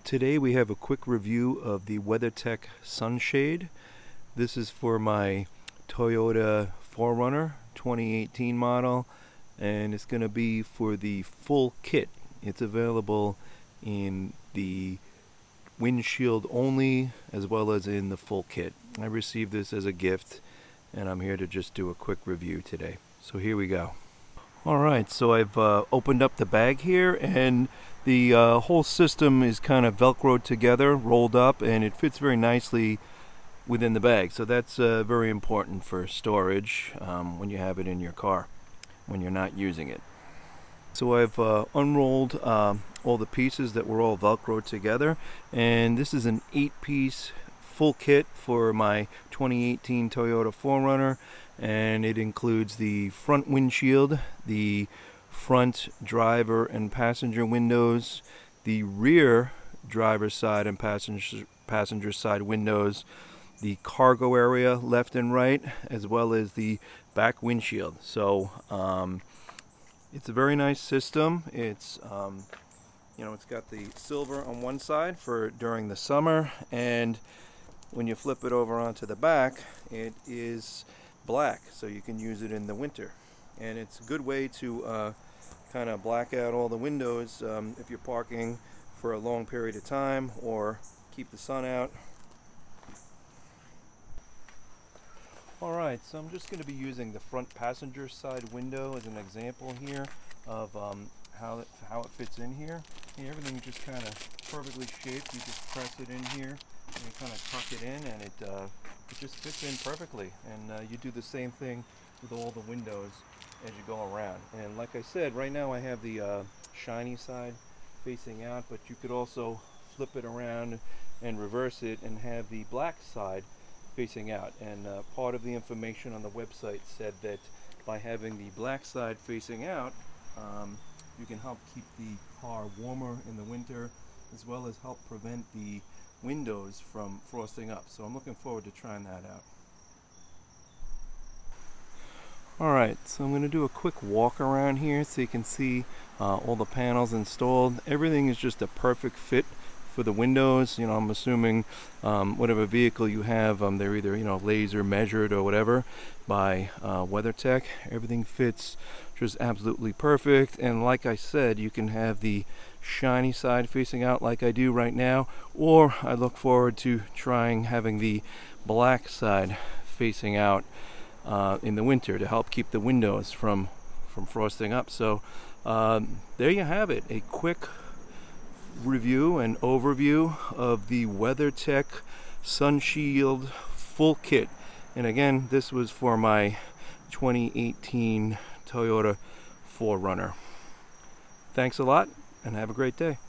Today we have a quick review of the WeatherTech SunShade. This is for my Toyota 4Runner 2018 model, and it's going to be for the full kit. It's available in the windshield only as well as in the full kit. I received this as a gift, and I'm here to just do a quick review today. So here we go. Alright, so I've opened up the bag here, and the whole system is kind of velcroed together, rolled up, and it fits very nicely within the bag. So that's very important for storage when you have it in your car, when you're not using it. So I've unrolled all the pieces that were all velcroed together, and this is an 8-piece full kit for my 2018 Toyota 4Runner, and it includes the front windshield, the front driver and passenger windows, the rear driver's side and passenger side windows, the cargo area left and right, as well as the back windshield. So it's a very nice system. It's it's got the silver on one side for during the summer, and when you flip it over onto the back, it is black, so you can use it in the winter. And it's a good way to kind of black out all the windows if you're parking for a long period of time or keep the sun out. Alright, so I'm just going to be using the front passenger side window as an example here of how it fits in here. Everything just kind of perfectly shaped. You just press it in here and you kind of tuck it in, and it just fits in perfectly. And you do the same thing with all the windows as you go around. And like I said, right now I have the shiny side facing out, but you could also flip it around and reverse it and have the black side facing out. And part of the information on the website said that by having the black side facing out, you can help keep the car warmer in the winter, as well as help prevent the windows from frosting up. So I'm looking forward to trying that out. Alright, so I'm going to do a quick walk around here so you can see all the panels installed. Everything is just a perfect fit for the windows. I'm assuming whatever vehicle you have, they're either laser measured or whatever by WeatherTech. Everything fits just absolutely perfect, and like I said, you can have the shiny side facing out like I do right now, or I look forward to trying having the black side facing out in the winter to help keep the windows from frosting up. So there you have it, a quick review and overview of the WeatherTech SunShade full kit. And again, this was for my 2018 Toyota 4Runner. Thanks a lot, and have a great day.